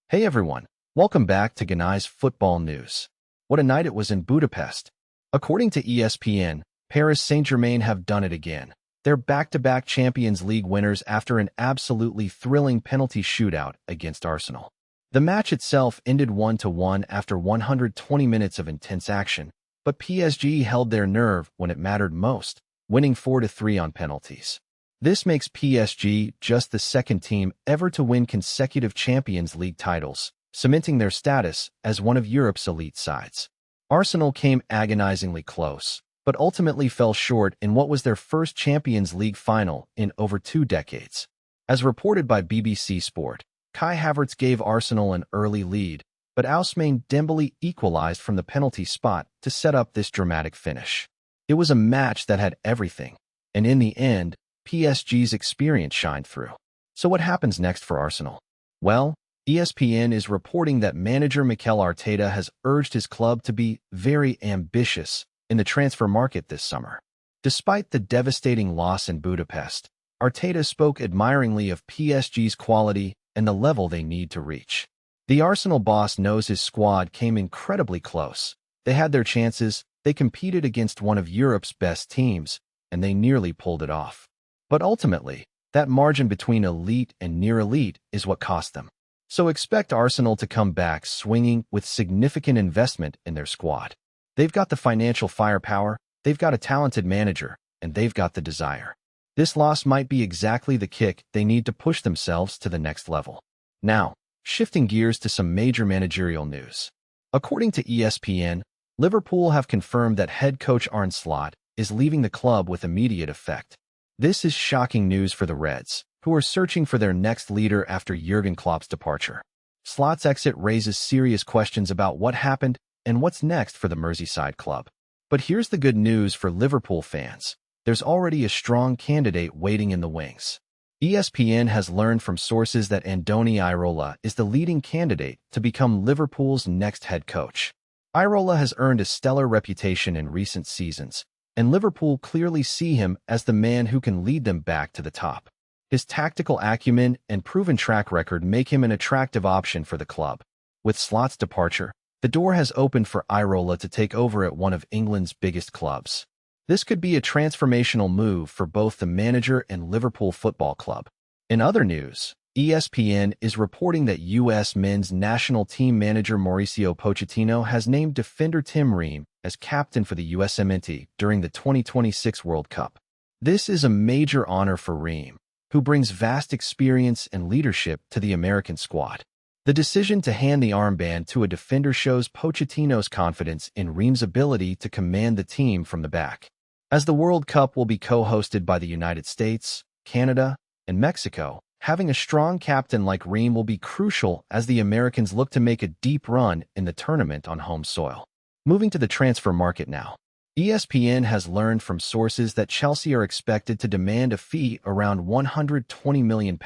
Hey everyone, welcome back to Ganai's Football News. What a night it was in Budapest. According to ESPN, Paris Saint-Germain have done it again. They're back-to-back Champions League winners after an absolutely thrilling penalty shootout against Arsenal. The match itself ended 1-1 after 120 minutes of intense action, but PSG held their nerve when it mattered most, winning 4-3 on penalties. This makes PSG just the second team ever to win consecutive Champions League titles, cementing their status as one of Europe's elite sides. Arsenal came agonizingly close, but ultimately fell short in what was their first Champions League final in over 2 decades. As reported by BBC Sport, Kai Havertz gave Arsenal an early lead, but Ousmane Dembele equalized from the penalty spot to set up this dramatic finish. It was a match that had everything, and in the end, PSG's experience shined through. So what happens next for Arsenal? Well, ESPN is reporting that manager Mikel Arteta has urged his club to be very ambitious in the transfer market this summer. Despite the devastating loss in Budapest, Arteta spoke admiringly of PSG's quality and the level they need to reach. The Arsenal boss knows his squad came incredibly close. They had their chances, they competed against one of Europe's best teams, and they nearly pulled it off. But ultimately, that margin between elite and near elite is what cost them. So expect Arsenal to come back swinging with significant investment in their squad. They've got the financial firepower, they've got a talented manager, and they've got the desire. This loss might be exactly the kick they need to push themselves to the next level. Now, shifting gears to some major managerial news. According to ESPN, Liverpool have confirmed that head coach Arne Slot is leaving the club with immediate effect. This is shocking news for the Reds, who are searching for their next leader after Jurgen Klopp's departure. Slot's exit raises serious questions about what happened and what's next for the Merseyside club. But here's the good news for Liverpool fans. There's already a strong candidate waiting in the wings. ESPN has learned from sources that Andoni Iraola is the leading candidate to become Liverpool's next head coach. Iraola has earned a stellar reputation in recent seasons, and Liverpool clearly see him as the man who can lead them back to the top. His tactical acumen and proven track record make him an attractive option for the club. With Slot's departure, the door has opened for Iraola to take over at one of England's biggest clubs. This could be a transformational move for both the manager and Liverpool Football Club. In other news, ESPN is reporting that U.S. men's national team manager Mauricio Pochettino has named defender Tim Ream as captain for the USMNT during the 2026 World Cup. This is a major honor for Ream, who brings vast experience and leadership to the American squad. The decision to hand the armband to a defender shows Pochettino's confidence in Ream's ability to command the team from the back. As the World Cup will be co-hosted by the United States, Canada, and Mexico, having a strong captain like Ream will be crucial as the Americans look to make a deep run in the tournament on home soil. Moving to the transfer market now. ESPN has learned from sources that Chelsea are expected to demand a fee around £120 million.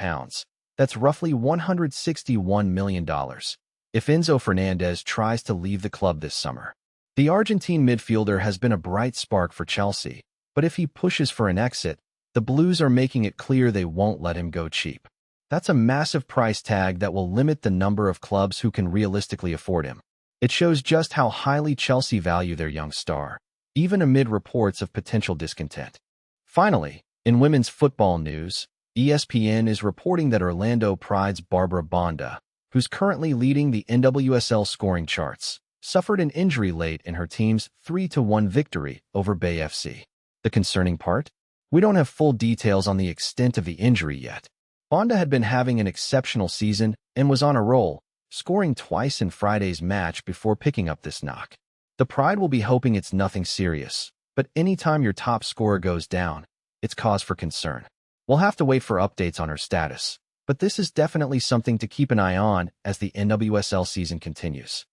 That's roughly $161 million. If Enzo Fernández tries to leave the club this summer. The Argentine midfielder has been a bright spark for Chelsea, but if he pushes for an exit, the Blues are making it clear they won't let him go cheap. That's a massive price tag that will limit the number of clubs who can realistically afford him. It shows just how highly Chelsea value their young star, even amid reports of potential discontent. Finally, in women's football news, ESPN is reporting that Orlando Pride's Barbara Bonda, who's currently leading the NWSL scoring charts, suffered an injury late in her team's 3-1 victory over Bay FC. The concerning part? We don't have full details on the extent of the injury yet. Bonda had been having an exceptional season and was on a roll, scoring twice in Friday's match before picking up this knock. The Pride will be hoping it's nothing serious, but anytime your top scorer goes down, it's cause for concern. We'll have to wait for updates on her status, but this is definitely something to keep an eye on as the NWSL season continues.